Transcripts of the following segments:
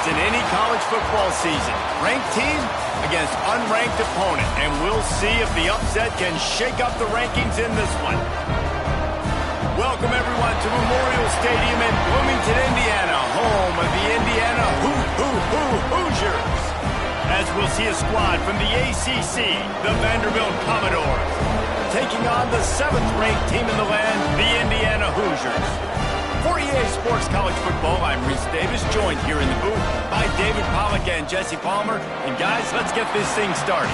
in any college football season. Ranked team against unranked opponent. And we'll see if the upset can shake up the rankings in this one. Welcome, everyone, to Memorial Stadium in Bloomington, Indiana, home of the Indiana Hoosiers. As we'll see a squad from the ACC, the Vanderbilt Commodores, taking on the 7th-ranked team in the land, the Indiana Hoosiers. For EA Sports College Football, I'm Reese Davis, joined here in the booth by David Pollack and Jesse Palmer. And guys, let's get this thing started.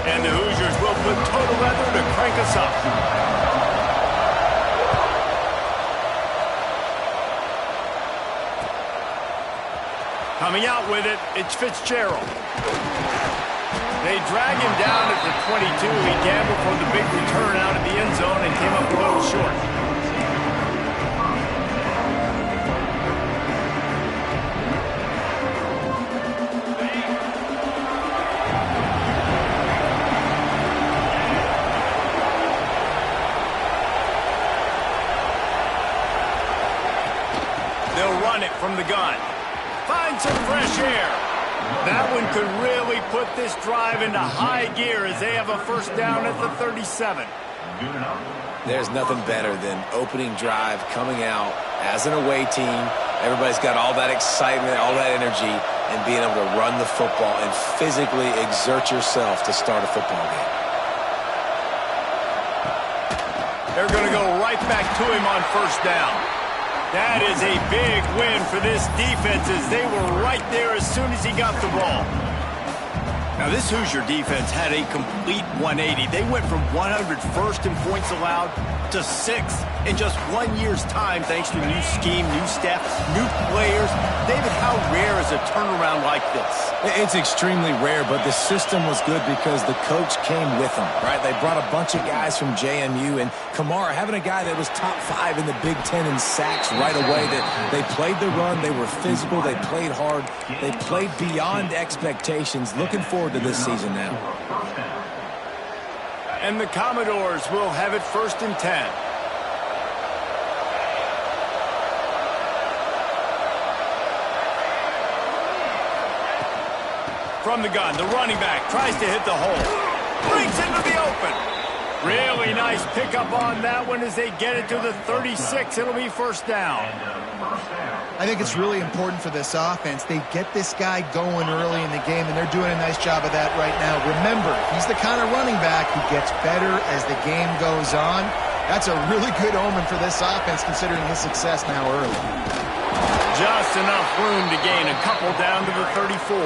And the Hoosiers will put total leather to crank us up. Coming out with it, it's Fitzgerald. They drag him down at the 22. He gambled for the big return out of the end zone and came up a little short. They'll run it from the gun. Find some fresh air. That one could really put this drive into high gear as they have a first down at the 37. There's nothing better than opening drive, coming out as an away team. Everybody's got all that excitement, all that energy, and being able to run the football and physically exert yourself to start a football game. They're going to go right back to him on first down. That is a big win for this defense as they were right there as soon as he got the ball. Now, this Hoosier defense had a complete 180. They went from 101st in points allowed to 6th in just 1 year's time thanks to a new scheme, new staff, new players. David, how rare is a turnaround like this? It's extremely rare, but the system was good because the coach came with them, right? They brought a bunch of guys from JMU, and Kamara, having a guy that was top 5 in the Big Ten in sacks right away, that they played the run, they were physical, they played hard, they played beyond expectations. Looking forward to this season now. And the Commodores will have it first and 10. From the gun, the running back tries to hit the hole. Breaks into the open. Really nice pickup on that one as they get it to the 36. It'll be first down. I think it's really important for this offense. They get this guy going early in the game, and they're doing a nice job of that right now. Remember, he's the kind of running back who gets better as the game goes on. That's a really good omen for this offense, considering his success now early. Just enough room to gain a couple down to the 34.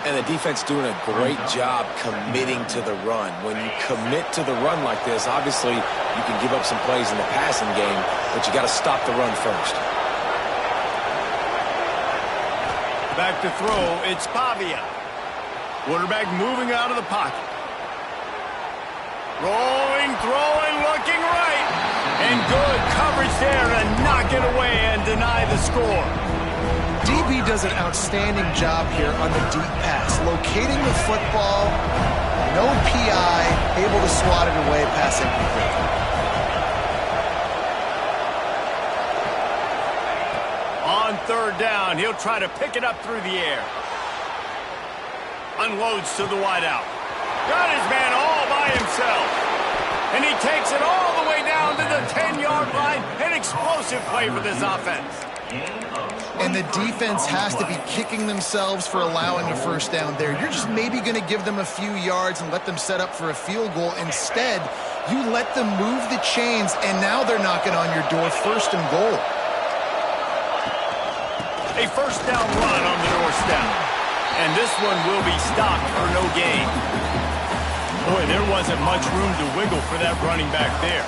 And the defense doing a great job committing to the run. When you commit to the run like this, obviously you can give up some plays in the passing game, but you got to stop the run first. Back to throw, it's Pavia. Quarterback moving out of the pocket. Rolling, throwing, looking right. And good coverage there to knock it away and deny the score. DB does an outstanding job here on the deep pass. Locating the football, no PI, able to swat it away, pass incomplete. On third down, he'll try to pick it up through the air. Unloads to the wideout. Got his man all by himself. And he takes it all the way down to the 10-yard line. An explosive play for this offense. And the defense has to be kicking themselves for allowing a first down there. You're just maybe going to give them a few yards and let them set up for a field goal. Instead, you let them move the chains, and now they're knocking on your door, first and goal. A first down run on the doorstep. And this one will be stopped for no gain. Boy, there wasn't much room to wiggle for that running back there.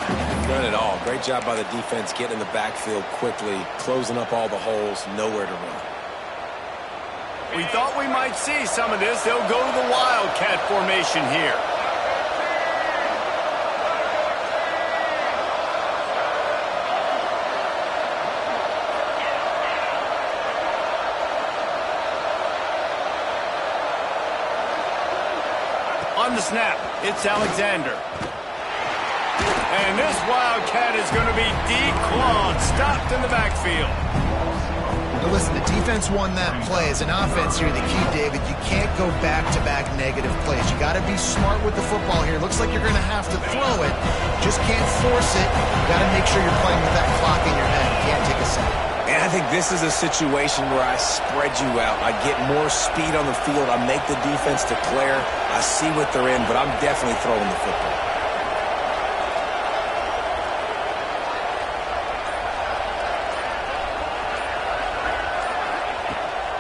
None at all. Great job by the defense getting in the backfield quickly, closing up all the holes, nowhere to run. We thought we might see some of this. They'll go to the Wildcat formation here. On the snap, it's Alexander. And this Wildcat is going to be declawed, stopped in the backfield. Now listen, the defense won that play. As an offense here, the key, David, you can't go back-to-back negative plays. You got to be smart with the football here. Looks like you're going to have to throw it. Just can't force it. You got to make sure you're playing with that clock in your head. You can't take a sack. And I think this is a situation where I spread you out. I get more speed on the field. I make the defense declare. I see what they're in, but I'm definitely throwing the football.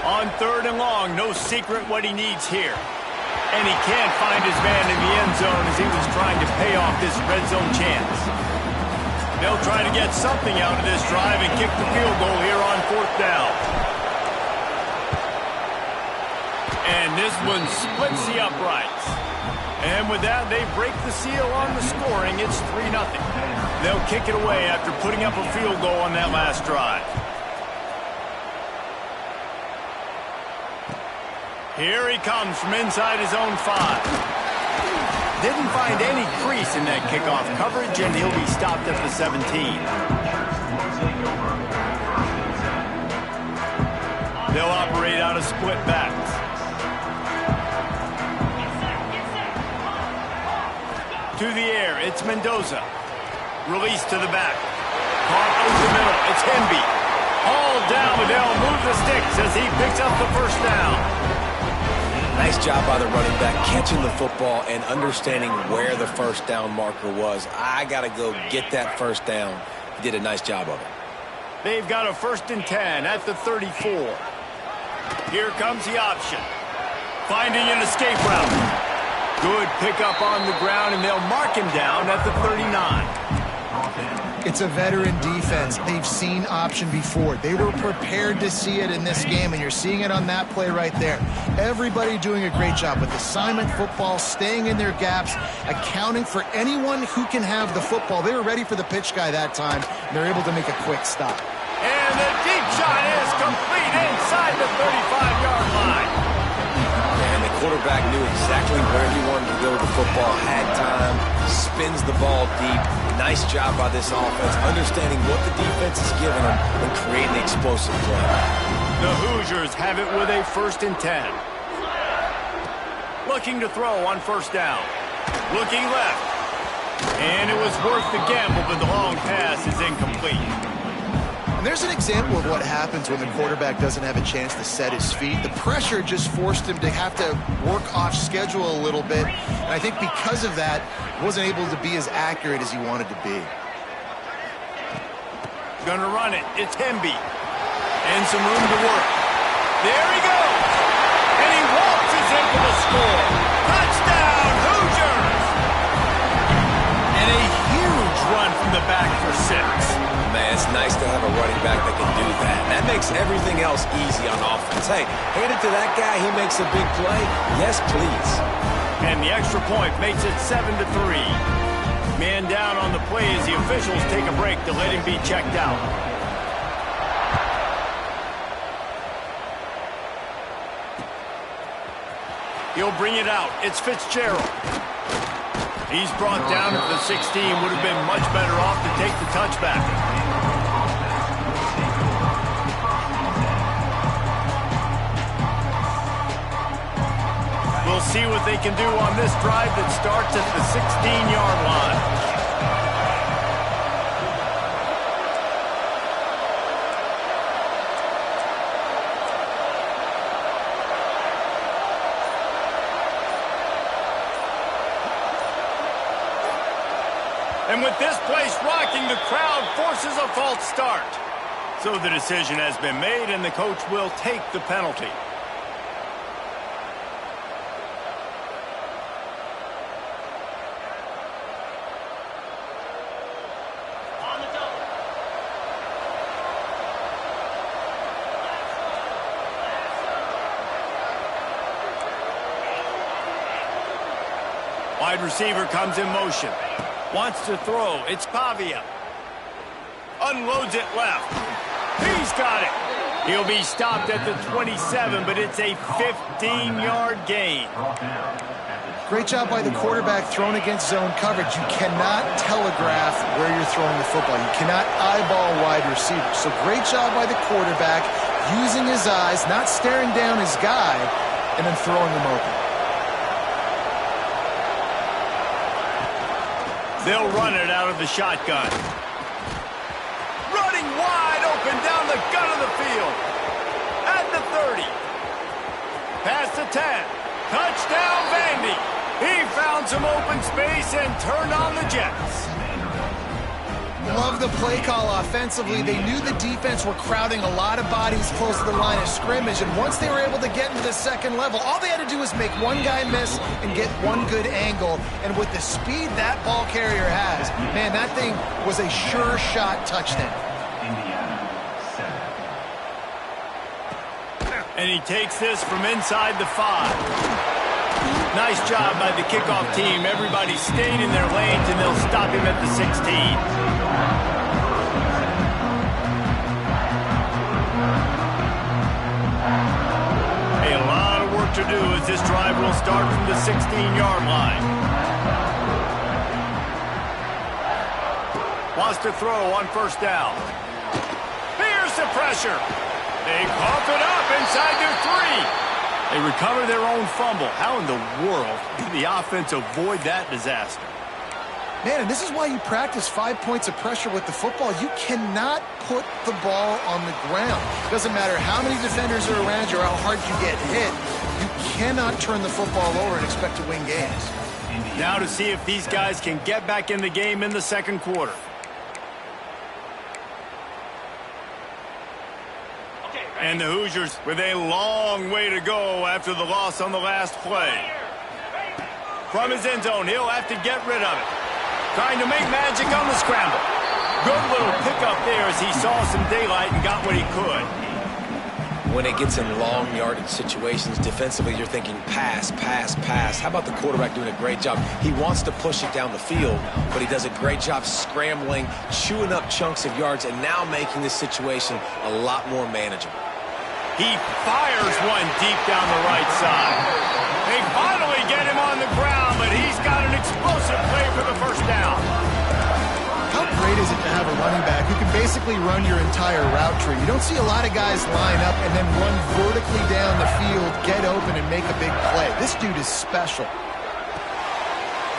On 3rd and long, no secret what he needs here. And he can't find his man in the end zone as he was trying to pay off this red zone chance. They'll try to get something out of this drive and kick the field goal here on 4th down. And this one splits the uprights. And with that, they break the seal on the scoring. It's 3-0. They'll kick it away after putting up a field goal on that last drive. Here he comes from inside his own 5. Didn't find any crease in that kickoff coverage, and he'll be stopped at the 17. They'll operate out of split backs. To the air, it's Mendoza. Release to the back. Caught over the middle, it's Hemby. Hauled down, but they'll move the sticks as he picks up the first down. Nice job by the running back, catching the football and understanding where the first down marker was. I got to go get that first down. He did a nice job of it. They've got a 1st and 10 at the 34. Here comes the option. Finding an escape route. Good pickup on the ground, and they'll mark him down at the 39. It's a veteran defense. They've seen option before. They were prepared to see it in this game, and you're seeing it on that play right there. Everybody doing a great job with assignment football, staying in their gaps, accounting for anyone who can have the football. They were ready for the pitch guy that time, and they're able to make a quick stop. And the deep shot is complete inside the 35-yard line. And the quarterback knew exactly where he wanted to go with the football, had time, spins the ball deep. Nice job by this offense, understanding what the defense is giving them and creating the explosive play. The Hoosiers have it with a 1st and 10. Looking to throw on 1st down. Looking left. And it was worth the gamble, but the long pass is incomplete. And there's an example of what happens when the quarterback doesn't have a chance to set his feet. The pressure just forced him to have to work off schedule a little bit. And I think because of that, he wasn't able to be as accurate as he wanted to be. Gonna run it. It's Hemby. And some room to work. There he goes. And he waltzes in for the score. Touchdown, Hoosiers! And a huge run from the back for 6. Man, it's nice to have a running back that can do that. That makes everything else easy on offense. Hey, hand it to that guy, he makes a big play. Yes, please. And the extra point makes it 7-3. Man down on the play as the officials take a break to let him be checked out. He'll bring it out. It's Fitzgerald. He's brought down at the 16. Would have been much better off to take the touchback. We'll see what they can do on this drive that starts at the 16-yard line. And with this place rocking, the crowd forces a false start. So the decision has been made, and the coach will take the penalty. Wide receiver comes in motion. Wants to throw. It's Pavia. Unloads it left. He's got it. He'll be stopped at the 27, but it's a 15-yard gain. Great job by the quarterback thrown against zone coverage. You cannot telegraph where you're throwing the football. You cannot eyeball wide receivers. So great job by the quarterback using his eyes, not staring down his guy, and then throwing him open. They'll run it out of the shotgun. Running wide open down the gut of the field. At the 30. Past the 10. Touchdown, Vandy. He found some open space and turned on the Jets. Love the play call offensively. They knew the defense were crowding a lot of bodies close to the line of scrimmage, and once they were able to get into the second level, all they had to do was make one guy miss and get one good angle. And with the speed that ball carrier has, man, that thing was a sure shot touchdown. And he takes this from inside the 5. Nice job by the kickoff team. Everybody stayed in their lanes, and they'll stop him at the 16. A lot of work to do as this drive will start from the 16-yard line. Wants to throw on first down. Here's the pressure. They cough it up inside their 3. They recover their own fumble. How in the world did the offense avoid that disaster? Man, and this is why you practice 5 points of pressure with the football. You cannot put the ball on the ground. It doesn't matter how many defenders are around you or how hard you get hit. You cannot turn the football over and expect to win games. Now to see if these guys can get back in the game in the second quarter. And the Hoosiers with a long way to go after the loss on the last play. From his end zone, he'll have to get rid of it. Trying to make magic on the scramble. Good little pickup there as he saw some daylight and got what he could. When it gets in long yardage situations, defensively you're thinking pass, pass, pass. How about the quarterback doing a great job? He wants to push it down the field, but he does a great job scrambling, chewing up chunks of yards, and now making this situation a lot more manageable. He fires one deep down the right side. They finally get him on the ground, but he's got an explosive play for the first down. How great is it to have a running back who can basically run your entire route tree? You don't see a lot of guys line up and then run vertically down the field, get open, and make a big play. This dude is special.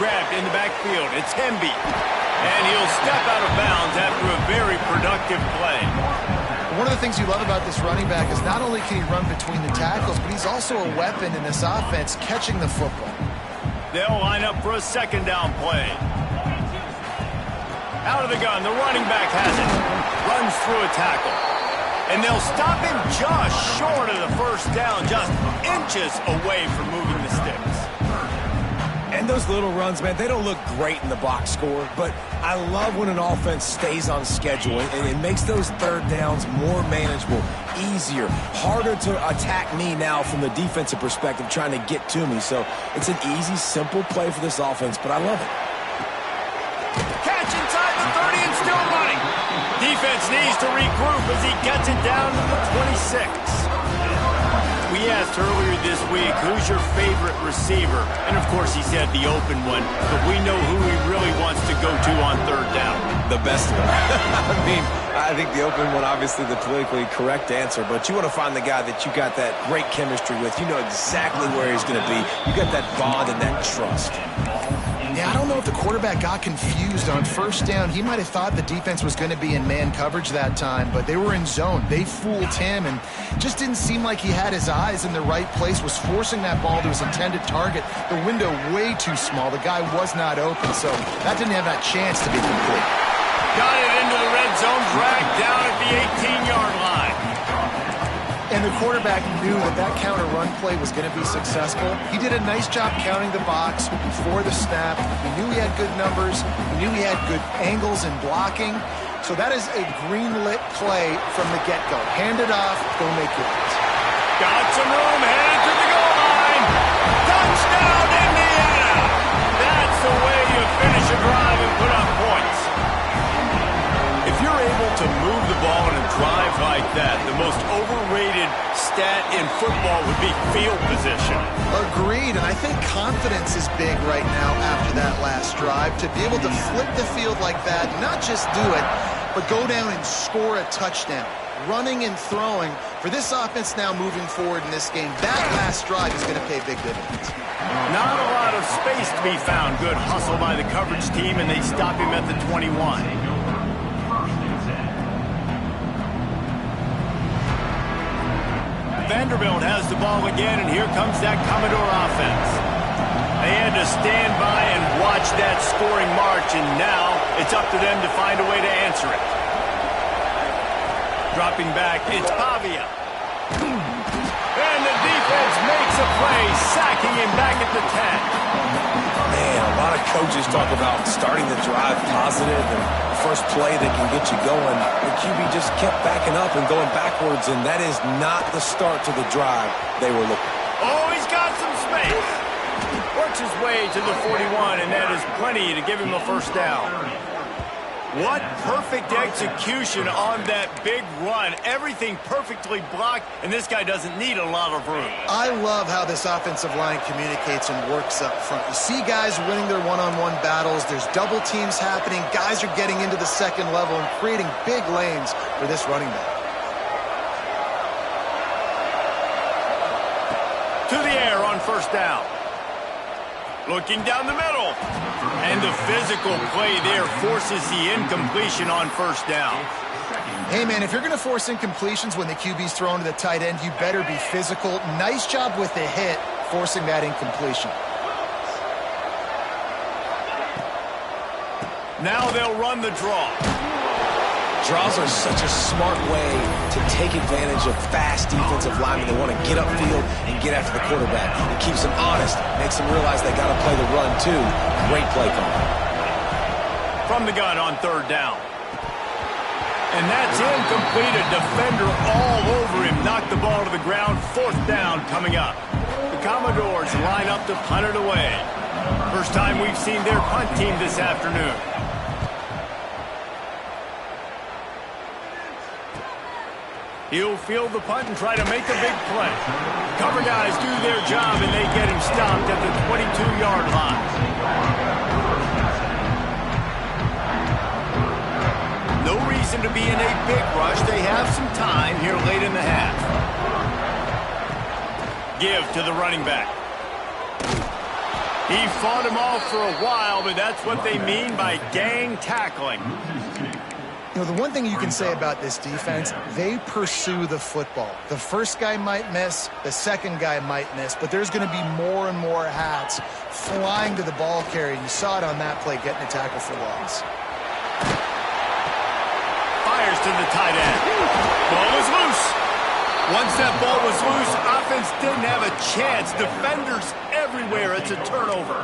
Grabbed in the backfield. It's Hemby. And he'll step out of bounds after a very productive play. One of the things you love about this running back is not only can he run between the tackles, but he's also a weapon in this offense catching the football. They'll line up for a second down play. Out of the gun, the running back has it. Runs through a tackle. And they'll stop him just short of the first down, just inches away from moving the sticks. And those little runs, man, they don't look great in the box score, but I love when an offense stays on schedule, and it makes those third downs more manageable, easier, harder to attack me now from the defensive perspective trying to get to me. So it's an easy, simple play for this offense, but I love it. Catch inside the 30 and still running. Defense needs to regroup as he gets it down to the 26. We asked earlier this week, who's your favorite receiver? And, of course, he said the open one, but we know who he really wants to go to on third down. The best one. I mean, I think the open one, obviously the politically correct answer, but you want to find the guy that you got that great chemistry with. You know exactly where he's going to be. You got that bond and that trust. Yeah, I don't know if the quarterback got confused on first down. He might have thought the defense was going to be in man coverage that time, but they were in zone. They fooled him and just didn't seem like he had his eyes in the right place, was forcing that ball to his intended target. The window way too small. The guy was not open, so that didn't have that chance to be complete. Got it into the red zone, dragged down at the 18-yard line. And the quarterback knew that that counter run play was going to be successful. He did a nice job counting the box before the snap. He knew he had good numbers. He knew he had good angles and blocking. So that is a green-lit play from the get-go. Hand it off, go make yours. Got some room, headed to the goal line. Touchdown, Indiana! That's the way you finish a drive and put up points. If you're able to move the ball in a drive like that, the most overwhelming stat in football would be field position. Agreed, and I think confidence is big right now after that last drive. To be able to flip the field like that, not just do it, but go down and score a touchdown. Running and throwing for this offense now moving forward in this game. That last drive is going to pay big dividends. Not a lot of space to be found. Good hustle by the coverage team, and they stop him at the 21. Vanderbilt has the ball again, and here comes that Commodore offense. They had to stand by and watch that scoring march, and now it's up to them to find a way to answer it. Dropping back, it's Pavia. And the defense makes a play, sacking him back at the 10. Man, a lot of coaches talk about starting the drive positive and the first play that can get you going. The QB just kept backing up and going backwards, and that is not the start to the drive they were looking. Oh, he's got some space. Works his way to the 41, and that is plenty to give him a first down. What perfect execution on that big run. Everything perfectly blocked, and this guy doesn't need a lot of room. I love how this offensive line communicates and works up front. You see guys winning their one-on-one battles. There's double teams happening. Guys are getting into the second level and creating big lanes for this running back. To the air on first down. Looking down the middle. And the physical play there forces the incompletion on first down. Hey, man, if you're going to force incompletions when the QB's thrown to the tight end, you better be physical. Nice job with the hit, forcing that incompletion. Now they'll run the draw. Draws are such a smart way to take advantage of fast defensive linemen. They want to get upfield and get after the quarterback. It keeps them honest, makes them realize they got to play the run too. Great play call. From the gun on third down. And that's incomplete. A defender all over him. Knocked the ball to the ground. Fourth down coming up. The Commodores line up to punt it away. First time we've seen their punt team this afternoon. He'll field the punt and try to make a big play. Cover guys do their job, and they get him stopped at the 22-yard line. No reason to be in a big rush. They have some time here late in the half. Give to the running back. He fought him off for a while, but that's what they mean by gang tackling. You know, the one thing you can say about this defense, they pursue the football. The first guy might miss, the second guy might miss, but there's going to be more and more hats flying to the ball carrier. You saw it on that play, getting a tackle for loss. Fires to the tight end. Ball is loose. Once that ball was loose, offense didn't have a chance. Defenders everywhere. It's a turnover.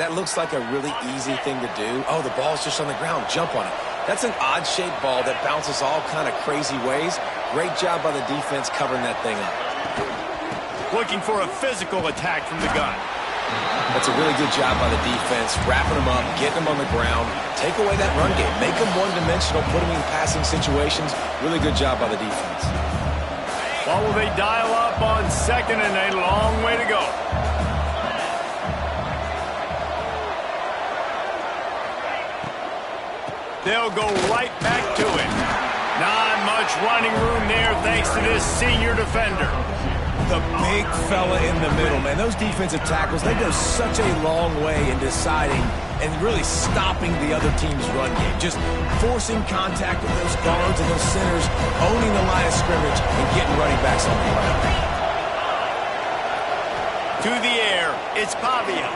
That looks like a really easy thing to do. Oh, the ball's just on the ground. Jump on it. That's an odd-shaped ball that bounces all kind of crazy ways. Great job by the defense covering that thing up. Looking for a physical attack from the gun. That's a really good job by the defense, wrapping them up, getting them on the ground. Take away that run game. Make them one-dimensional, put them in passing situations. Really good job by the defense. What will they dial up on second, and a long way to go. They'll go right back to it. Not much running room there thanks to this senior defender. The big fella in the middle, man. Those defensive tackles, they go such a long way in deciding and really stopping the other team's run game. Just forcing contact with those guards and those centers, owning the line of scrimmage, and getting running backs on the ground. To the air, it's Pavia.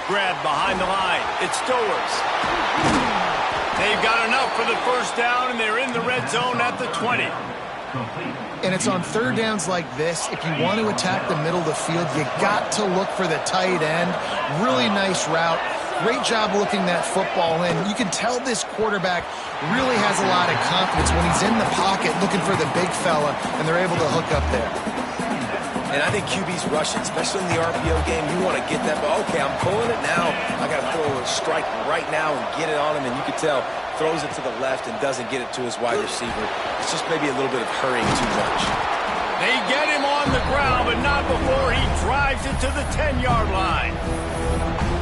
Grab behind the line. It's Stowers. They've got enough for the first down, and they're in the red zone at the 20. And it's on third downs like this. If you want to attack the middle of the field, you got to look for the tight end. Really nice route. Great job looking that football in. You can tell this quarterback really has a lot of confidence when he's in the pocket looking for the big fella, and they're able to hook up there. And I think QB's rushing, especially in the RPO game. You want to get that ball. Okay, I'm pulling it now. I got to throw a strike right now and get it on him. And you can tell, throws it to the left and doesn't get it to his wide receiver. It's just maybe a little bit of hurrying too much. They get him on the ground, but not before he drives it to the 10-yard line.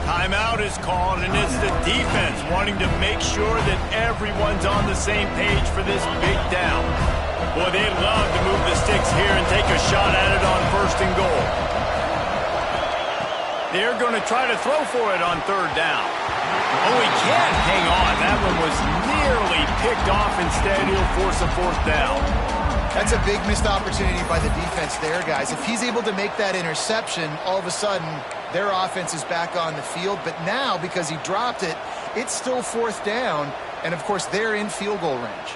Timeout is called, and it's the defense wanting to make sure that everyone's on the same page for this big down. Boy, they'd love to move the sticks here and take a shot at it on 1st and goal. They're going to try to throw for it on 3rd down. Oh, he can't hang on. That one was nearly picked off. Instead, he'll force a 4th down. That's a big missed opportunity by the defense there, guys. If he's able to make that interception, all of a sudden, their offense is back on the field. But now, because he dropped it, it's still 4th down. And, of course, they're in field goal range.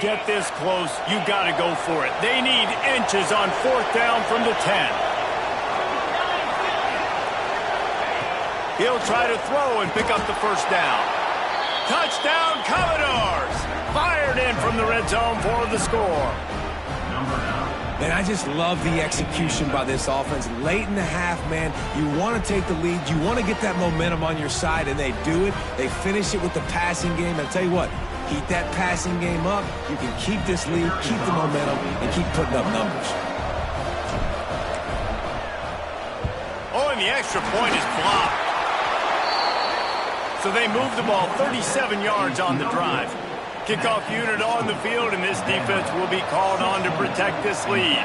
Get this close, you got to go for it. They need inches on 4th down from the 10. He'll try to throw and pick up the 1st down. Touchdown, Commodores! Fired in from the red zone for the score. Man, I just love the execution by this offense. Late in the half, man, you want to take the lead. You want to get that momentum on your side, and they do it. They finish it with the passing game. And I'll tell you what, keep that passing game up. You can keep this lead, keep the momentum, and keep putting up numbers. Oh, and the extra point is blocked. So they move the ball 37 yards on the drive. Kickoff unit on the field, and this defense will be called on to protect this lead.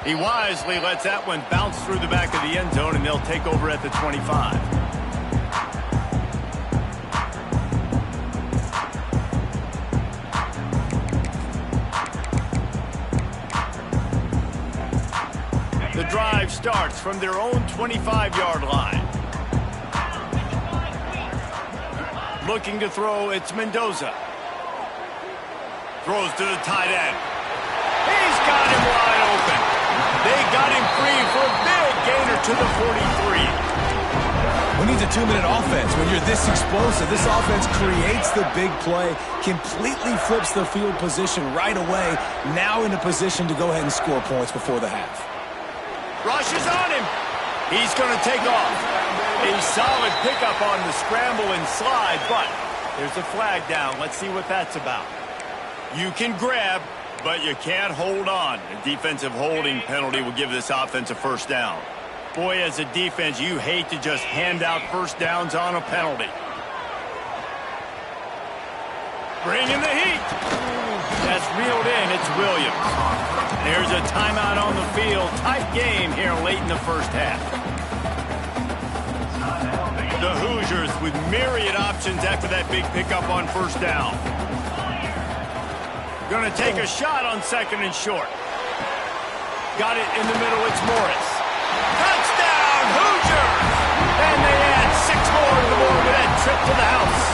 He wisely lets that one bounce through the back of the end zone, and they'll take over at the 25. The drive starts from their own 25-yard line. Looking to throw, it's Mendoza. Throws to the tight end. He's got him wide open. They got him free for a big gainer to the 43. Who needs a 2-minute offense when you're this explosive? This offense creates the big play, completely flips the field position right away, now in a position to go ahead and score points before the half. Rushes on him. He's going to take off. A solid pickup on the scramble and slide, but there's a flag down. Let's see what that's about. You can grab, but you can't hold on. A defensive holding penalty will give this offense a 1st down. Boy, as a defense, you hate to just hand out 1st downs on a penalty. Bringing the heat. That's reeled in. It's Williams. There's a timeout on the field. Tight game here late in the 1st half. The Hoosiers with myriad options after that big pickup on 1st down. Going to take a shot on 2nd and short. Got it in the middle. It's Morris. Touchdown, Hoosiers! And they add 6 more to the board with that trip to the house.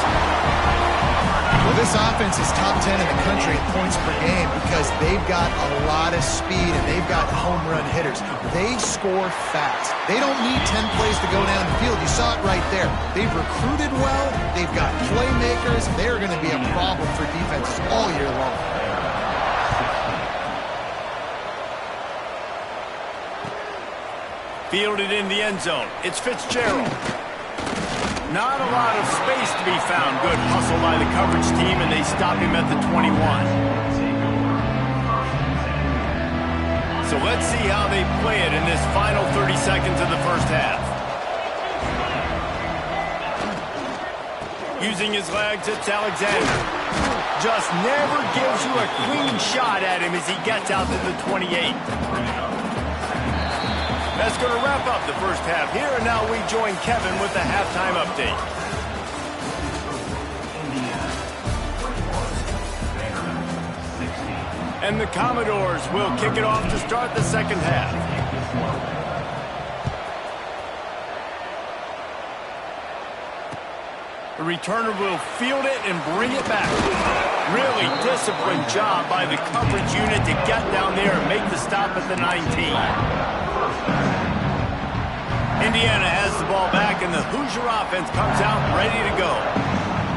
Well, this offense is top 10 in the country in points per game because they've got a lot of speed and they've got home run hitters. They score fast. They don't need 10 plays to go down the field. You saw it right there. They've recruited well. They've got playmakers. They're going to be a problem for defenses all year long. Fielded in the end zone. It's Fitzgerald. Not a lot of space to be found. Good hustle by the coverage team, and they stop him at the 21. So let's see how they play it in this final 30 seconds of the 1st half. Using his legs, it's Alexander. Just never gives you a clean shot at him as he gets out to the 28. That's going to wrap up the 1st half here, and now we join Kevin with the halftime update. And the Commodores will kick it off to start the 2nd half. The returner will field it and bring it back. Really disciplined job by the coverage unit to get down there and make the stop at the 19. Indiana has the ball back, and the Hoosier offense comes out ready to go.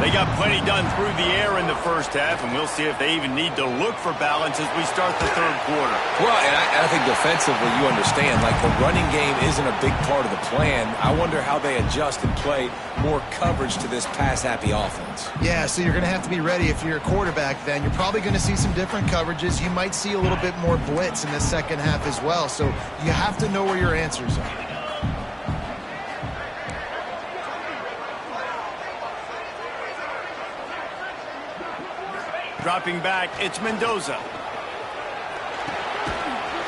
They got plenty done through the air in the first half, and we'll see if they even need to look for balance as we start the third quarter. Well, and I think defensively, you understand, like the running game isn't a big part of the plan. I wonder how they adjust and play more coverage to this pass-happy offense. Yeah, so you're going to have to be ready if you're a quarterback then. You're probably going to see some different coverages. You might see a little bit more blitz in the second half as well, so you have to know where your answers are. Dropping back, it's Mendoza.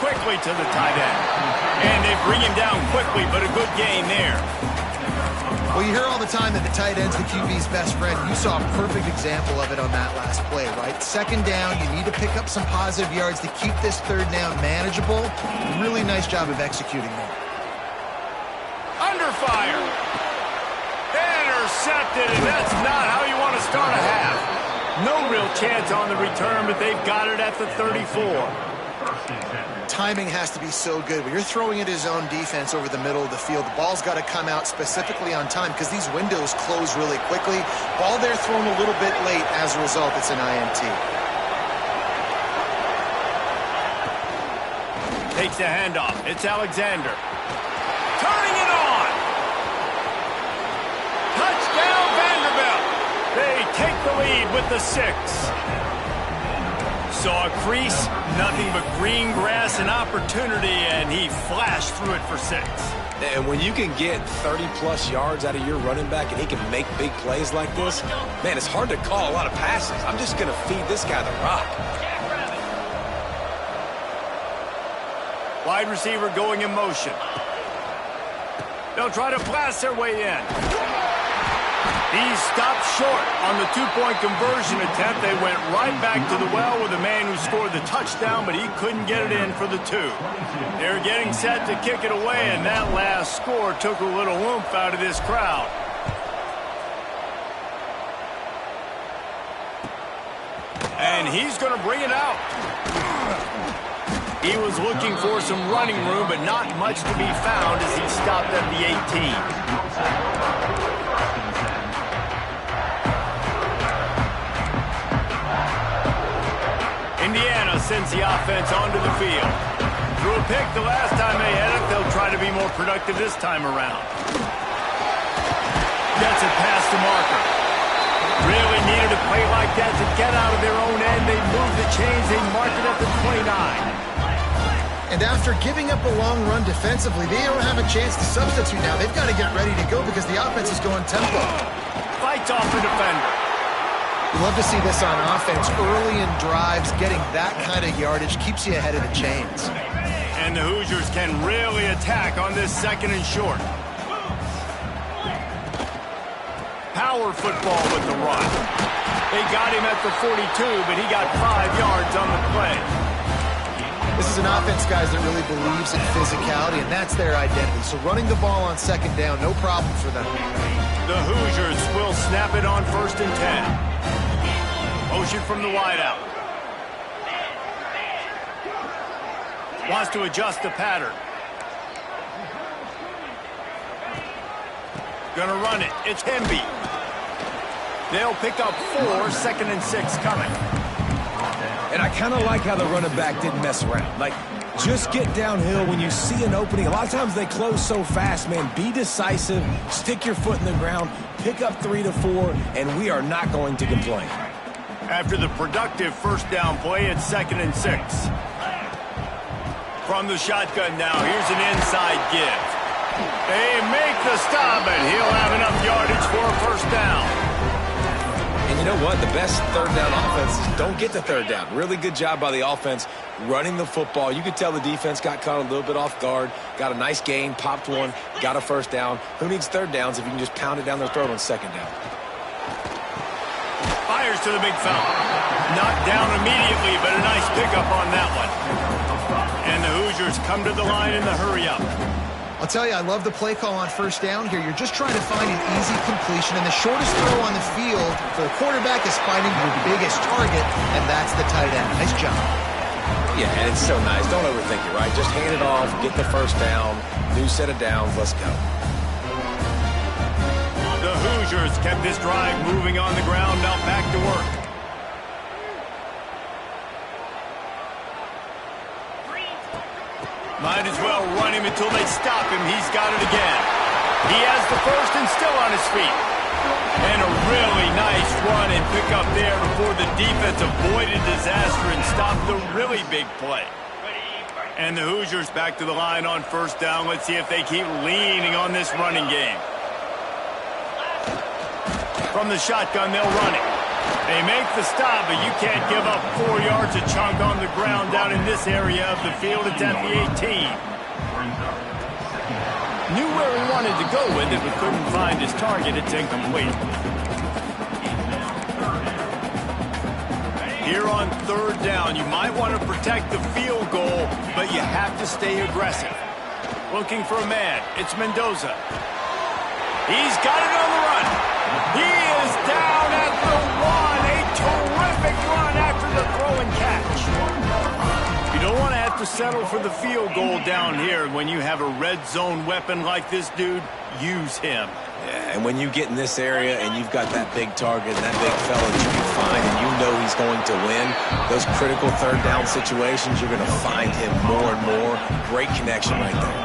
Quickly to the tight end. And they bring him down quickly, but a good gain there. Well, you hear all the time that the tight end's the QB's best friend. You saw a perfect example of it on that last play, right? Second down, you need to pick up some positive yards to keep this third down manageable. Really nice job of executing that. Under fire. Intercepted, and that's not how you want to start a half. No real chance on the return, but they've got it at the 34. Timing has to be so good. When you're throwing at his own defense over the middle of the field, the ball's got to come out specifically on time because these windows close really quickly. Ball there thrown a little bit late. As a result, it's an INT. Takes the handoff. It's Alexander. Turning it on. Touchdown, Vanderbilt. They take the lead with the 6. Saw a crease, nothing but green grass and opportunity, and he flashed through it for 6. And when you can get 30-plus yards out of your running back and he can make big plays like this, man, it's hard to call a lot of passes. I'm just going to feed this guy the rock. Wide receiver going in motion. They'll try to blast their way in. He stopped short on the two-point conversion attempt. They went right back to the well with the man who scored the touchdown, but he couldn't get it in for the 2. They're getting set to kick it away, and that last score took a little oomph out of this crowd. And he's going to bring it out. He was looking for some running room, but not much to be found as he stopped at the 18. Indiana sends the offense onto the field. Threw a pick the last time they had it. They'll try to be more productive this time around. Gets it past the marker. Really needed a play like that to get out of their own end. They move the chains. They mark it at the 29. And after giving up a long run defensively, they don't have a chance to substitute now. They've got to get ready to go because the offense is going tempo. Fights off the defender. You love to see this on offense. Early in drives, getting that kind of yardage keeps you ahead of the chains. And the Hoosiers can really attack on this second and short. Power football with the run. They got him at the 42, but he got 5 yards on the play. This is an offense, guys, that really believes in physicality, and that's their identity. So running the ball on second down, no problem for them. The Hoosiers will snap it on 1st and 10. Motion from the wideout. Wants to adjust the pattern. Gonna run it. It's Hemby. They'll pick up 4, 2nd and 6 coming. And I kind of like how the running back didn't mess around. Like, just get downhill when you see an opening. A lot of times they close so fast, man. Be decisive. Stick your foot in the ground. Pick up 3 to 4, and we are not going to complain. After the productive first down play, it's 2nd and 6. From the shotgun now, here's an inside give. They make the stop, and he'll have enough yardage for a first down. And you know what? The best third down offense is don't get the third down. Really good job by the offense running the football. You could tell the defense got caught a little bit off guard, got a nice gain, popped one, got a first down. Who needs third downs if you can just pound it down their throat on second down? Fires to the big fella. Knocked down immediately, but a nice pickup on that one. And the Hoosiers come to the line in the hurry-up. I'll tell you, I love the play call on first down here. You're just trying to find an easy completion, and the shortest throw on the field for the quarterback is finding your biggest target, and that's the tight end. Nice job. Yeah, and it's so nice. Don't overthink it, right? Just hand it off, get the first down, new set of downs, let's go. Hoosiers kept this drive moving on the ground. Now back to work. Might as well run him until they stop him. He's got it again. He has the first and still on his feet. And a really nice run and pick up there before the defense avoided disaster and stopped the really big play. And the Hoosiers back to the line on first down. Let's see if they keep leaning on this running game. From the shotgun, they'll run it. They make the stop, but you can't give up 4 yards a chunk on the ground down in this area of the field. It's at the 18. Knew where he wanted to go with it, but couldn't find his target. It's incomplete. Here on third down, you might want to protect the field goal, but you have to stay aggressive. Looking for a man. It's Mendoza. He's got it on the run. He is down at the 1. A terrific run after the throw and catch. You don't want to have to settle for the field goal down here. When you have a red zone weapon like this dude, use him. Yeah, and when you get in this area and you've got that big target and that big fella that you can find and you know he's going to win, those critical third down situations, you're going to find him more and more. Great connection right there.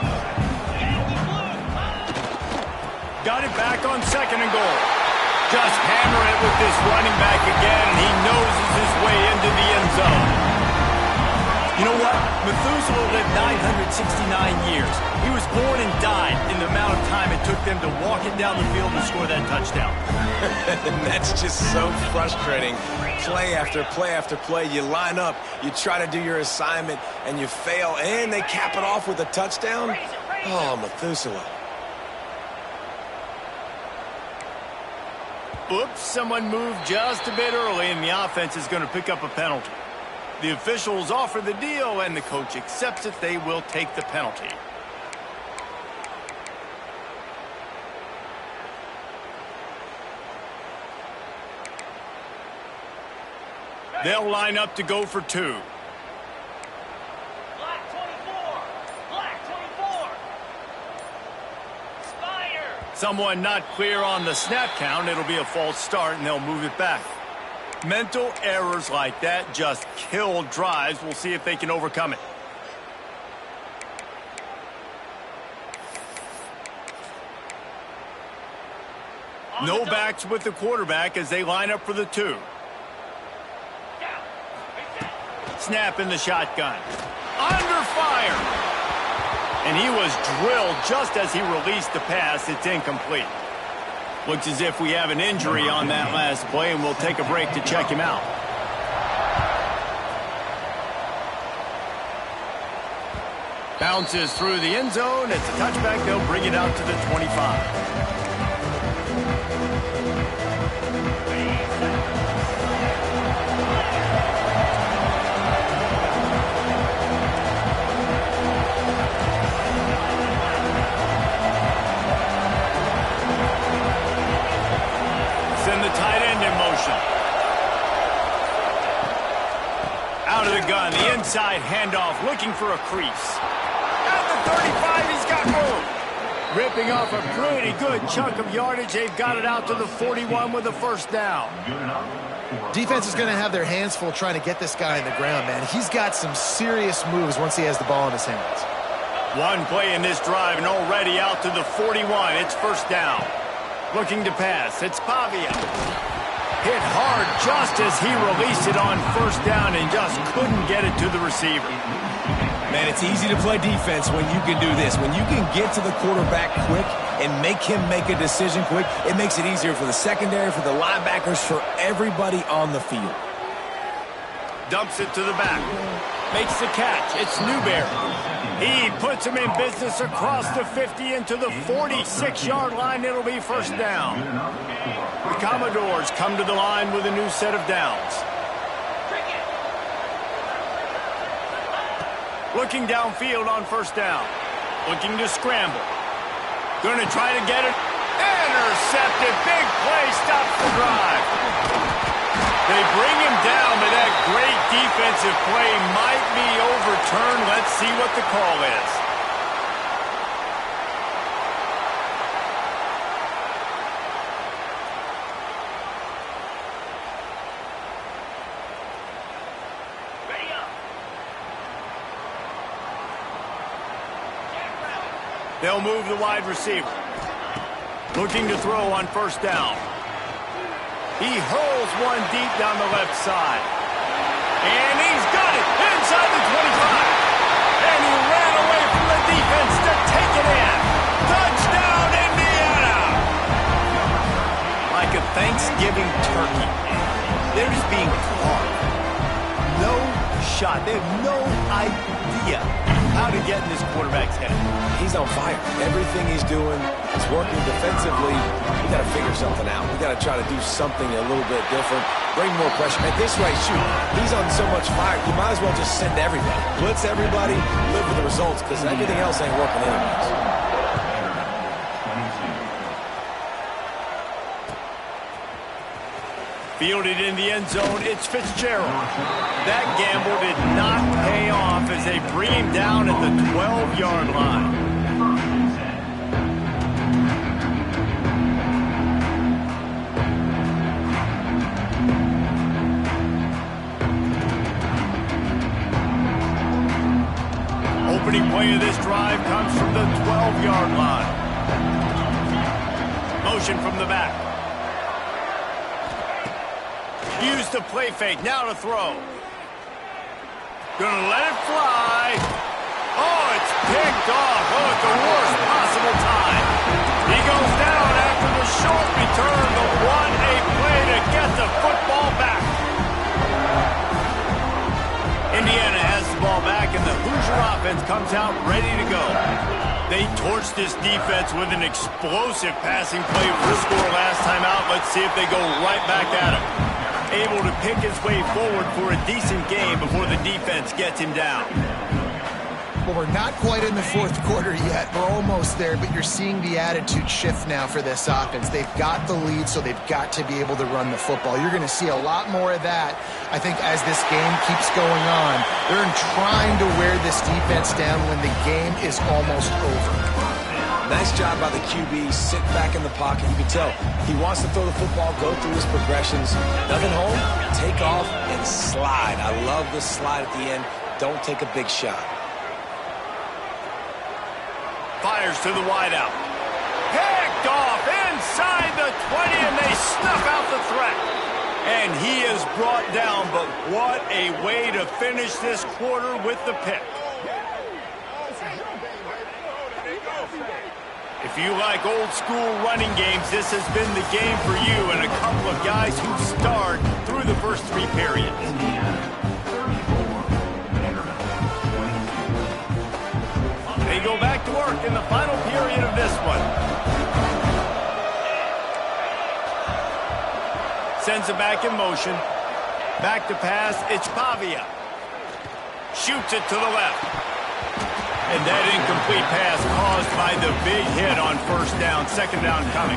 Got it back on second and goal. Just hammer it with this running back again, and he noses his way into the end zone. You know what? Methuselah lived 969 years. He was born and died in the amount of time it took them to walk it down the field and score that touchdown. And that's just so frustrating. Play after play after play. You line up, you try to do your assignment, and you fail, and they cap it off with a touchdown? Oh, Methuselah. Oops, someone moved just a bit early, and the offense is going to pick up a penalty. The officials offer the deal, and the coach accepts it. They will take the penalty. They'll line up to go for 2. Black 24. Black 24. Spider. Someone not clear on the snap count. It'll be a false start, and they'll move it back. Mental errors like that just kill drives. We'll see if they can overcome it. No backs with the quarterback as they line up for the 2. Snap in the shotgun. Under fire. And he was drilled just as he released the pass. It's incomplete. Looks as if we have an injury on that last play, and we'll take a break to check him out. Bounces through the end zone. It's a touchback. They'll bring it out to the 25. Send the tight end in motion. Out of the gun, the inside handoff, looking for a crease. At the 35, he's got room. Ripping off a pretty good chunk of yardage. They've got it out to the 41 with a first down. Defense is going to have their hands full trying to get this guy in the ground, man. He's got some serious moves once he has the ball in his hands. One play in this drive, and already out to the 41. It's first down. Looking to pass. It's Pavia. Hit hard just as he released it on first down and just couldn't get it to the receiver. Man, it's easy to play defense when you can do this. When you can get to the quarterback quick and make him make a decision quick, it makes it easier for the secondary, for the linebackers, for everybody on the field. Dumps it to the back. Makes the catch. It's Newberry. He puts him in business across the 50 into the 46-yard line. It'll be first down. The Commodores come to the line with a new set of downs. Looking downfield on first down. Looking to scramble. Going to try to get it. Intercepted. Big play. Stops the drive. They bring him down, but that great defensive play might be overturned. Let's see what the call is. They'll move the wide receiver. Looking to throw on first down. He hurls one deep down the left side. And he's got it inside the 25. And he ran away from the defense to take it in. Touchdown, Indiana! Like a Thanksgiving turkey. They're just being carved. No shot. They have no idea how to get in this quarterback's head. He's on fire. Everything he's doing is working defensively. We got to figure something out. We got to try to do something a little bit different. Bring more pressure. At this rate, shoot, he's on so much fire, you might as well just send everybody. Blitz everybody, live with the results, because everything else ain't working anyways. Fielded in the end zone, it's Fitzgerald. That gamble did not pay off as they bring him down at the 12-yard line. Opening play of this drive comes from the 12-yard line. Motion from the back. Used to play fake, now to throw. Gonna let it fly. Oh, it's picked off. Oh, at the worst possible time. He goes down after the short return, but what a play to get the football back. Indiana has the ball back, and the Hoosier offense comes out ready to go. They torched this defense with an explosive passing play for the score last time out. Let's see if they go right back at him. Able to pick his way forward for a decent game before the defense gets him down. Well, we're not quite in the fourth quarter yet. We're almost there, but you're seeing the attitude shift now for this offense. They've got the lead, so they've got to be able to run the football. You're going to see a lot more of that, I think, as this game keeps going on. They're trying to wear this defense down when the game is almost over. Nice job by the QB. Sit back in the pocket. You can tell he wants to throw the football, go through his progressions. Nothing home, take off, and slide. I love the slide at the end. Don't take a big shot. Fires to the wideout. Picked off inside the 20, and they snuff out the threat. And he is brought down, but what a way to finish this quarter with the pick. If you like old school running games, this has been the game for you and a couple of guys who starred through the first three periods. They go back to work in the final period of this one. Sends it back in motion. Back to pass, it's Pavia. Shoots it to the left. And that incomplete pass caused by the big hit on first down. Second down coming.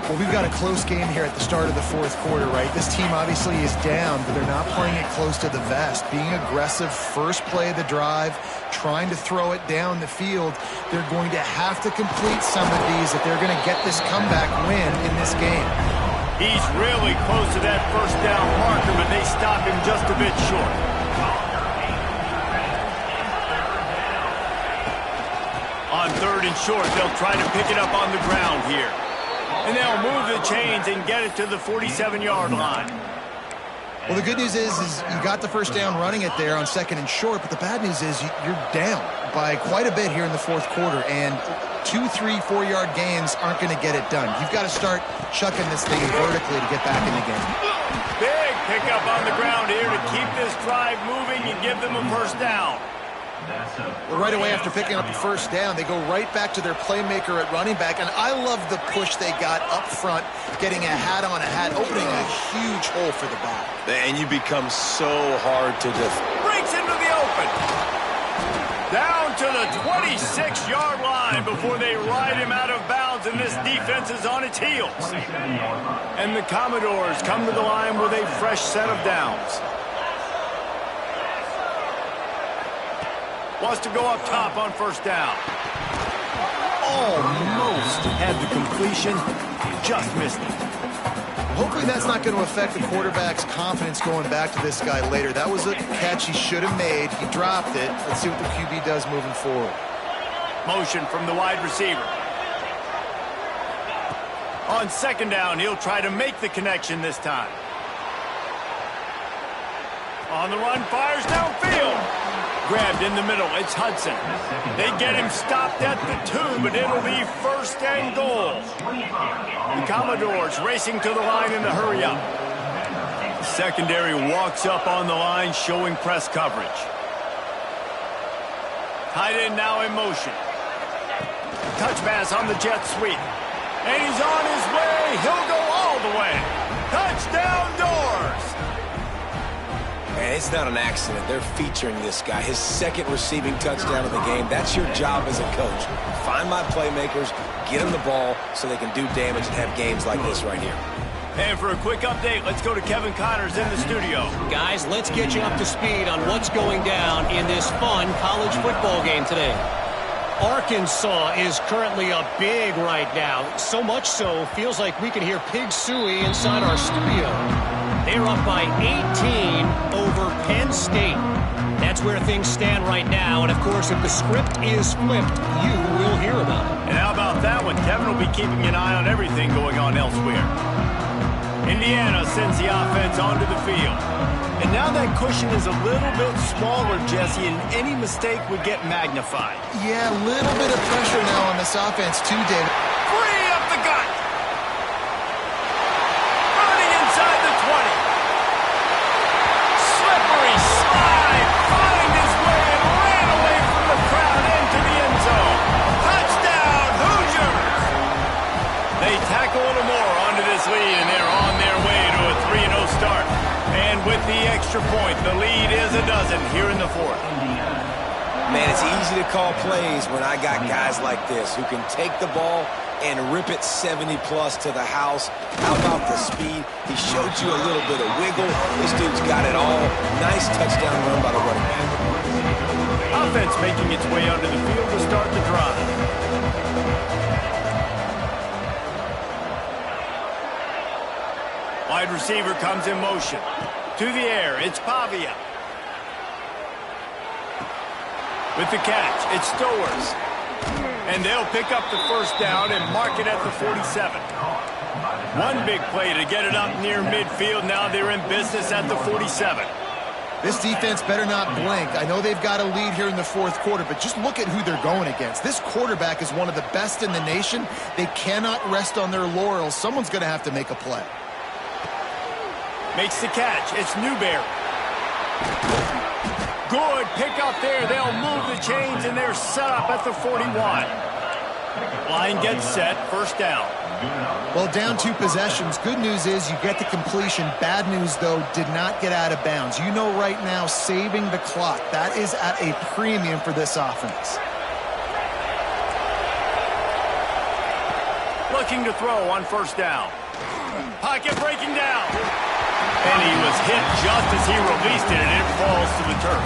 Well, we've got a close game here at the start of the fourth quarter, right? This team obviously is down, but they're not playing it close to the vest. Being aggressive, first play of the drive, trying to throw it down the field. They're going to have to complete some of these if they're going to get this comeback win in this game. He's really close to that first down marker, but they stop him just a bit short. On third and short, they'll try to pick it up on the ground here. And they'll move the chains and get it to the 47-yard line. Well, the good news is you got the first down running it there on second and short, but the bad news is you're down by quite a bit here in the fourth quarter, and 2, 3, 4-yard gains aren't going to get it done. You've got to start chucking this thing vertically to get back in the game. Big pickup on the ground here to keep this drive moving and give them a first down. Well, right away after picking up the first down, they go right back to their playmaker at running back, and I love the push they got up front, getting a hat on a hat, opening a huge hole for the back. And you become so hard to defend. Breaks into the open. Down to the 26-yard line before they ride him out of bounds, and this defense is on its heels. And the Commodores come to the line with a fresh set of downs. Wants to go up top on first down. Almost had the completion, just missed it. Hopefully that's not going to affect the quarterback's confidence going back to this guy later. That was a catch he should have made. He dropped it. Let's see what the QB does moving forward. Motion from the wide receiver. On second down, he'll try to make the connection this time. On the run, fires downfield. Grabbed in the middle, it's Hudson. They get him stopped at the 2, but it'll be first and goal. The Commodores racing to the line in the hurry-up. Secondary walks up on the line, showing press coverage. Tight end now in motion. Touch pass on the jet sweep. And he's on his way. He'll go all the way. Touchdown Doors! And it's not an accident. They're featuring this guy. His second receiving touchdown of the game. That's your job as a coach. Find my playmakers, get them the ball so they can do damage and have games like this right here. And for a quick update, let's go to Kevin Connors in the studio. Guys, let's get you up to speed on what's going down in this fun college football game today. Arkansas is currently up big right now. So much so, feels like we can hear Pig Suey inside our studio. They're up by 18 over Penn State. That's where things stand right now. And, of course, if the script is flipped, you will hear about it. And how about that one? Kevin will be keeping an eye on everything going on elsewhere. Indiana sends the offense onto the field. And now that cushion is a little bit smaller, Jesse, and any mistake would get magnified. Yeah, a little bit of pressure now on this offense too, David. Free up the gut. Running inside the 20. Slippery slide. Find his way and ran away from the crowd into the end zone. Touchdown, Hoosiers! They tack a little more onto this lead, and they're on their way to a 3-0 start. And with the extra point, the lead is a dozen here in the fourth. Man, it's easy to call plays when I got guys like this who can take the ball and rip it 70-plus to the house. How about the speed? He showed you a little bit of wiggle. This dude's got it all. Nice touchdown run by the running back. Offense making its way onto the field to start the drive. Wide receiver comes in motion. To the air, it's Pavia. With the catch, it's Stowers. And they'll pick up the first down and mark it at the 47. One big play to get it up near midfield. Now they're in business at the 47. This defense better not blink. I know they've got a lead here in the fourth quarter, but just look at who they're going against. This quarterback is one of the best in the nation. They cannot rest on their laurels. Someone's going to have to make a play. Makes the catch. It's Newberry. Good pick up there. They'll move the chains, and they're set up at the 41. Line gets set. First down. Well, down 2 possessions. Good news is you get the completion. Bad news, though, did not get out of bounds. You know right now, saving the clock. That is at a premium for this offense. Looking to throw on first down. Pocket breaking down. And he was hit just as he released it, and it falls to the turf.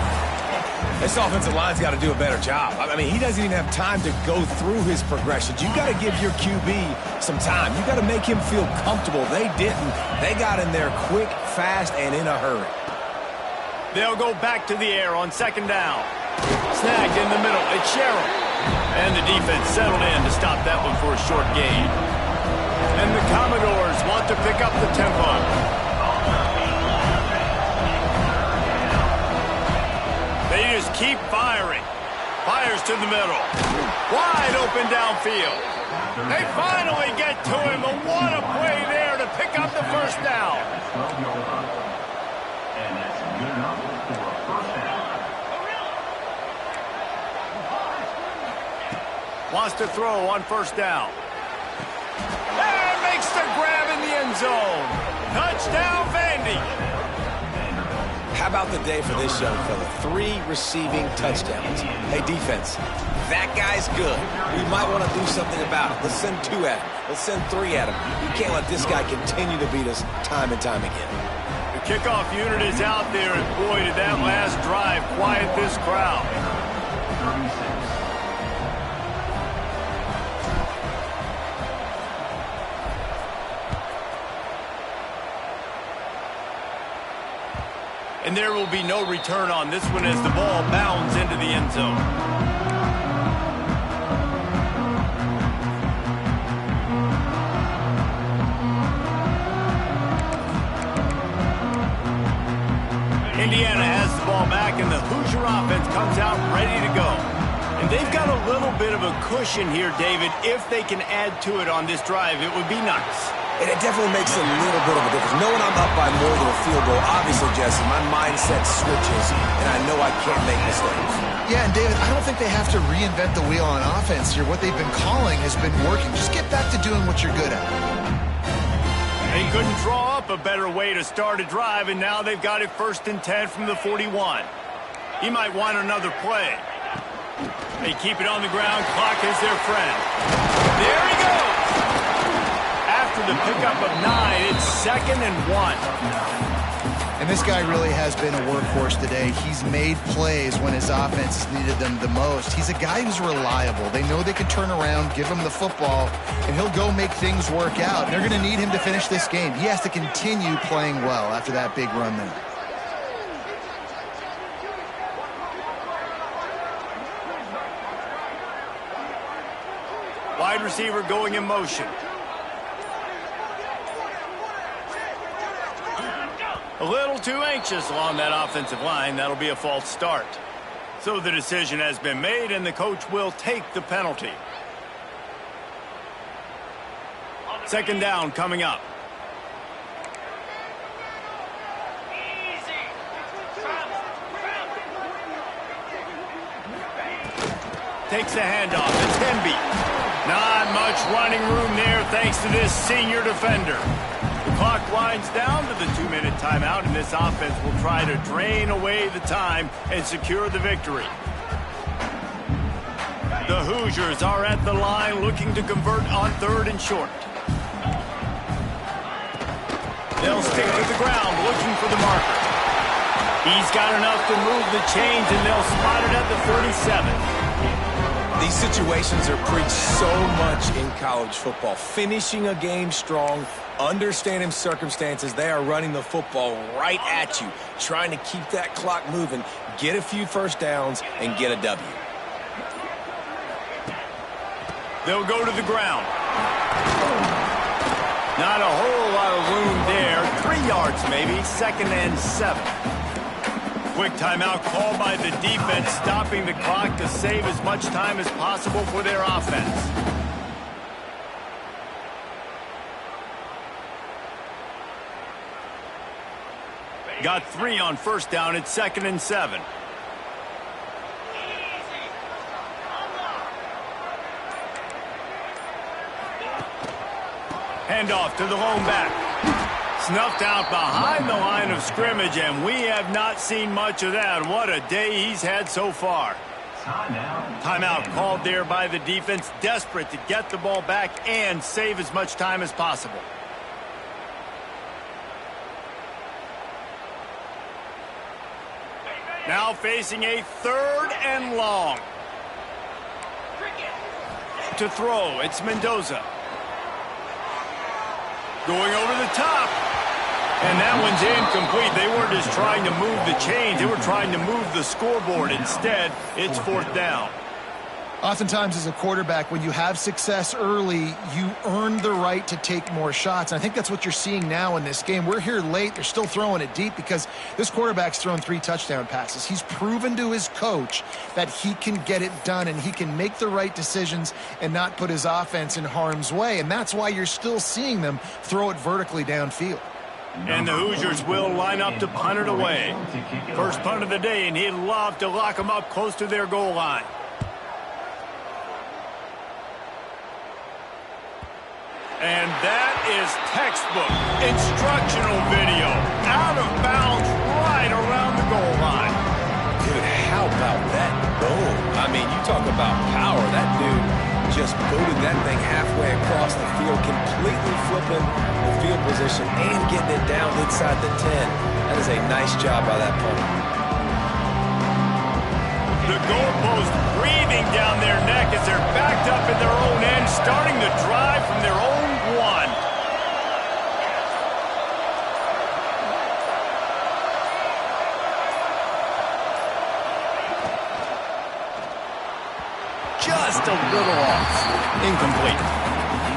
This offensive line's got to do a better job. I mean, he doesn't even have time to go through his progressions. You got to give your QB some time. You got to make him feel comfortable. They didn't. They got in there quick, fast, and in a hurry. They'll go back to the air on second down. Snagged in the middle. It's Sherrill. And the defense settled in to stop that one for a short gain. And the Commodores want to pick up the tempo. They just keep firing. Fires to the middle. Wide open downfield. They finally get to him. And what a play there to pick up the first down. Wants to throw on first down. And makes the grab in the end zone. Touchdown, Vandy. How about the day for this young fella? 3 receiving touchdowns. Hey, defense, that guy's good. We might want to do something about it. Let's send 2 at him. Let's send 3 at him. You can't let this guy continue to beat us time and time again. The kickoff unit is out there, and boy, did that last drive quiet this crowd. And there will be no return on this one as the ball bounds into the end zone. ball back, and the Hoosier offense comes out ready to go. And they've got a little bit of a cushion here, David. If they can add to it on this drive, it would be nice. And it definitely makes a little bit of a difference. Knowing I'm up by more than a field goal, obviously, Jesse, my mindset switches, and I know I can't make mistakes. Yeah, and David, I don't think they have to reinvent the wheel on offense here. What they've been calling has been working. Just get back to doing what you're good at. They couldn't draw up a better way to start a drive, and now they've got it 1st and 10 from the 41. He might want another play. They keep it on the ground. Clock is their friend. There he goes. After the pickup of 9, it's 2nd and 1. And this guy really has been a workhorse today. He's made plays when his offense has needed them the most. He's a guy who's reliable. They know they can turn around, give him the football, and he'll go make things work out. They're going to need him to finish this game. He has to continue playing well after that big run there. Wide receiver going in motion. A little too anxious along that offensive line. That'll be a false start. So the decision has been made, and the coach will take the penalty. 2nd down coming up. Takes the handoff. It's Hemby. Not much running room there thanks to this senior defender. The clock winds down to the 2-minute timeout, and this offense will try to drain away the time and secure the victory. The Hoosiers are at the line looking to convert on 3rd and short. They'll stick to the ground looking for the marker. He's got enough to move the chains, and they'll spot it at the 37. These situations are preached so much in college football. Finishing a game strong, understanding circumstances. They are running the football right at you, trying to keep that clock moving, get a few first downs, and get a W. They'll go to the ground. Not a whole lot of room there. 3 yards maybe. 2nd and 7. Quick timeout called by the defense, stopping the clock to save as much time as possible for their offense. Got 3 on 1st down. It's 2nd and 7. Handoff to the lone back. Snuffed out behind the line of scrimmage, and we have not seen much of that. What a day he's had so far. Timeout called there by the defense, desperate to get the ball back and save as much time as possible. Now facing a 3rd and long. To throw, it's Mendoza. Going over the top. And that one's incomplete. They weren't just trying to move the chains. They were trying to move the scoreboard. Instead, it's 4th down. Oftentimes as a quarterback, when you have success early, you earn the right to take more shots. And I think that's what you're seeing now in this game. We're here late. They're still throwing it deep because this quarterback's thrown 3 touchdown passes. He's proven to his coach that he can get it done and he can make the right decisions and not put his offense in harm's way. And that's why you're still seeing them throw it vertically downfield. And the Hoosiers will line up to punt it away. First punt of the day, and he'd love to lock them up close to their goal line. And that is textbook instructional video. Out of bounds right around the goal line. Dude, how about that boom? I mean, you talk about power. That dude just booted that thing halfway across the field, completely flipping the field position and getting it down inside the 10. That is a nice job by that punter. The goalpost breathing down their neck as they're backed up in their own end, starting the drive from their own 1. Just a little off. Incomplete.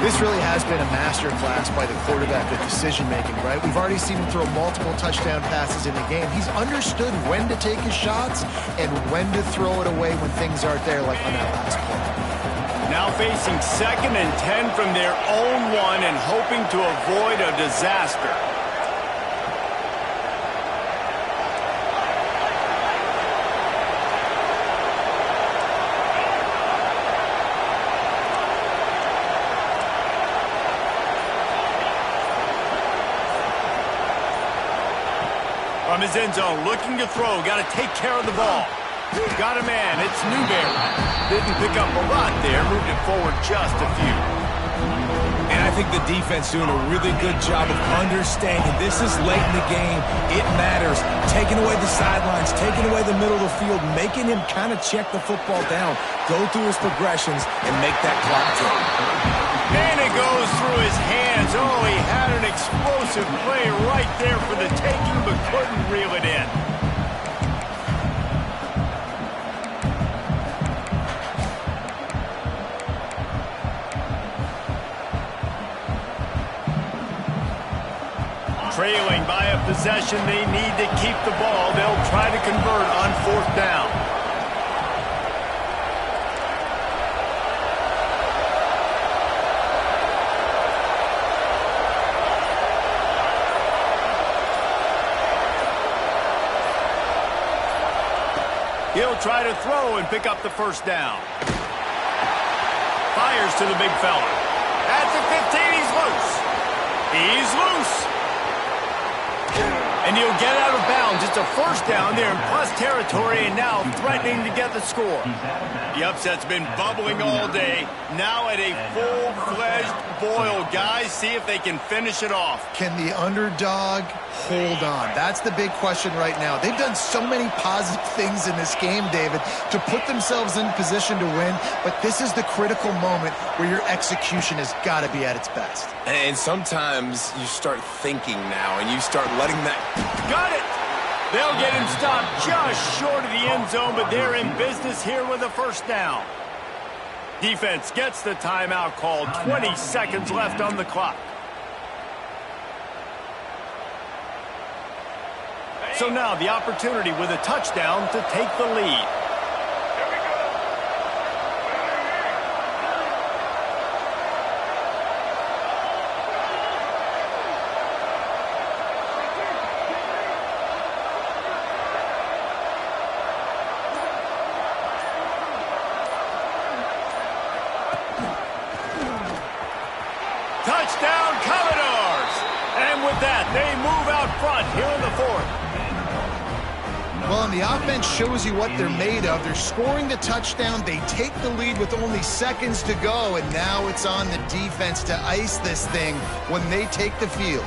This really has been a masterclass by the quarterback of decision-making, right? We've already seen him throw multiple touchdown passes in the game. He's understood when to take his shots and when to throw it away when things aren't there, like on that last play. Now facing 2nd and 10 from their own 1 and hoping to avoid a disaster. From his end zone, looking to throw. Got to take care of the ball. Got a man. It's Newberry. Didn't pick up a lot there. Moved it forward just a few. And I think the defense doing a really good job of understanding this is late in the game. It matters. Taking away the sidelines, taking away the middle of the field, making him kind of check the football down, go through his progressions, and make that clock drop. And it goes through his hands. Oh, he had an explosive play right there for the taking, but couldn't reel it in. Trailing by a possession, they need to keep the ball. They'll try to convert on 4th down. He'll try to throw and pick up the 1st down. Fires to the big fella. At the 15, he's loose. He's loose. And he'll get out of bounds. It's a 1st down there in plus territory, and now threatening to get the score. The upset's been bubbling all day. Now at a full-fledged boil. Guys, see if they can finish it off. Can the underdog hold on? That's the big question right now. They've done so many positive things in this game, David, to put themselves in position to win, but this is the critical moment where your execution has got to be at its best. And sometimes you start thinking now, and you start letting that... Got it! They'll get him stopped just short of the end zone, but they're in business here with a 1st down. Defense gets the timeout called. 20 seconds left on the clock. So now the opportunity with a touchdown to take the lead. Touchdown, Commodores! And with that, they move out front here in the 4th. Well, and the offense shows you what they're made of. They're scoring the touchdown. They take the lead with only seconds to go, and now it's on the defense to ice this thing when they take the field.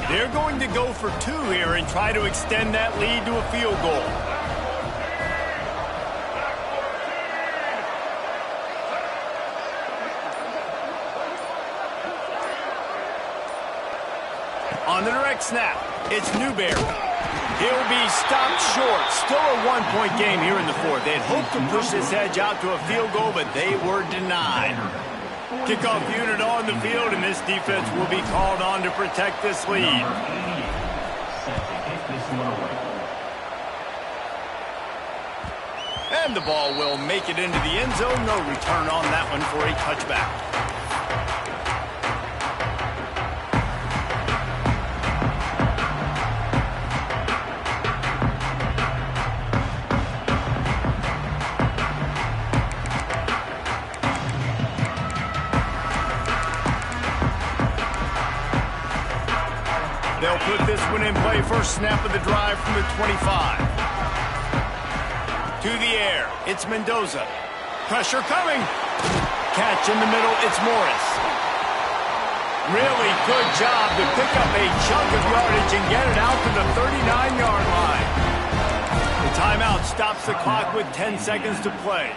They're going to go for 2 here and try to extend that lead to a field goal. On the direct snap, it's Newberry. He'll be stopped short. Still a 1-point game here in the 4th. They had hoped to push this edge out to a field goal, but they were denied. Kickoff unit on the field, and this defense will be called on to protect this lead. And the ball will make it into the end zone. No return on that one for a touchback. They'll put this one in play. First snap of the drive from the 25. To the air. It's Mendoza. Pressure coming. Catch in the middle. It's Morris. Really good job to pick up a chunk of yardage and get it out to the 39-yard line. The timeout stops the clock with 10 seconds to play.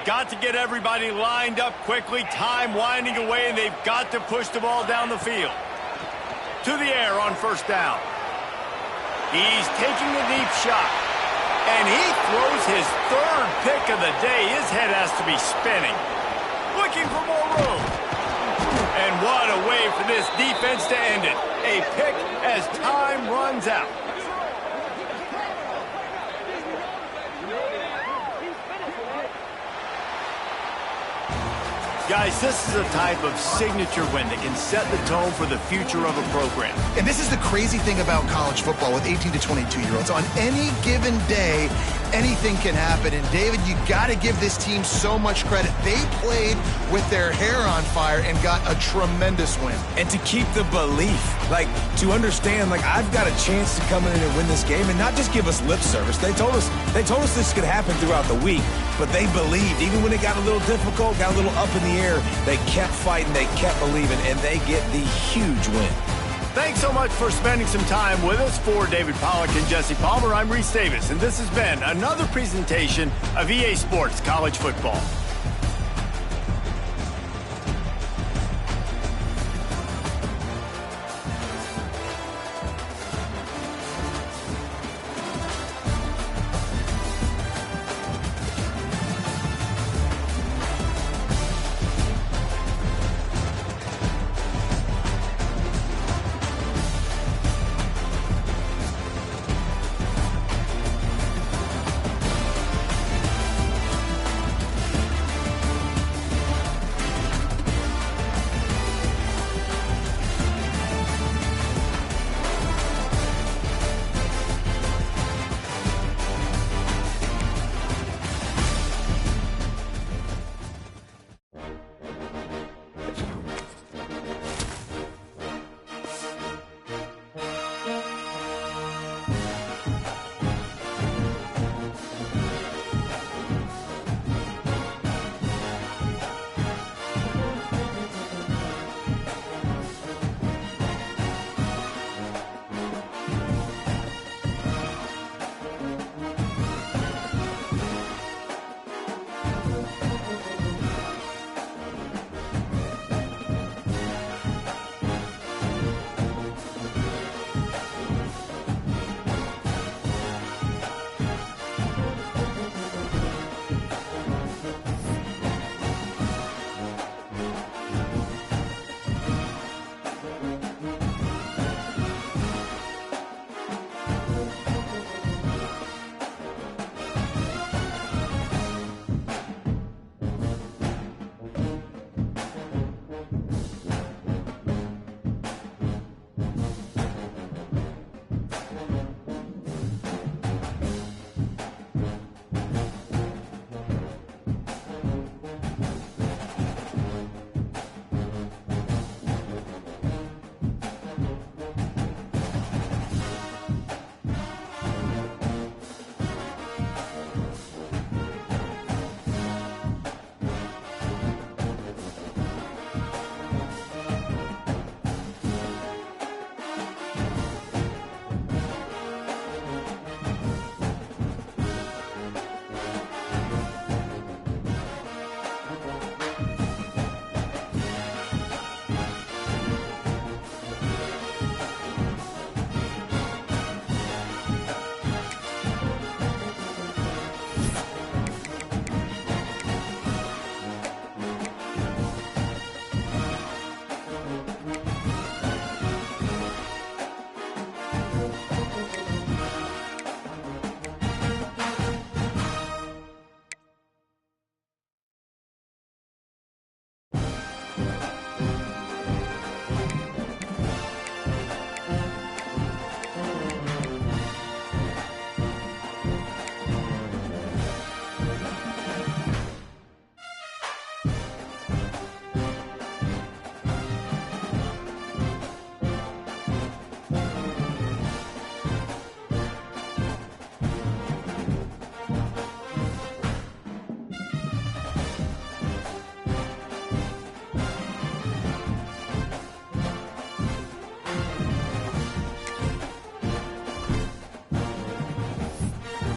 Got to get everybody lined up quickly. Time winding away, and they've got to push the ball down the field. To the air on first down. He's taking a deep shot. And he throws his third pick of the day. His head has to be spinning. Looking for more room. And what a way for this defense to end it. A pick as time runs out. Guys, this is a type of signature win that can set the tone for the future of a program. And this is the crazy thing about college football with 18 to 22-year-olds. On any given day, anything can happen. And, David, you got to give this team so much credit. They played with their hair on fire and got a tremendous win. And to keep the belief, like, to understand, like, I've got a chance to come in and win this game and not just give us lip service. They told us this could happen throughout the week, but they believed. Even when it got a little difficult, got a little up in the air, they kept fighting, they kept believing, and they get the huge win. Thanks so much for spending some time with us. For David Pollack and Jesse Palmer, I'm Reese Davis, and this has been another presentation of EA Sports College Football.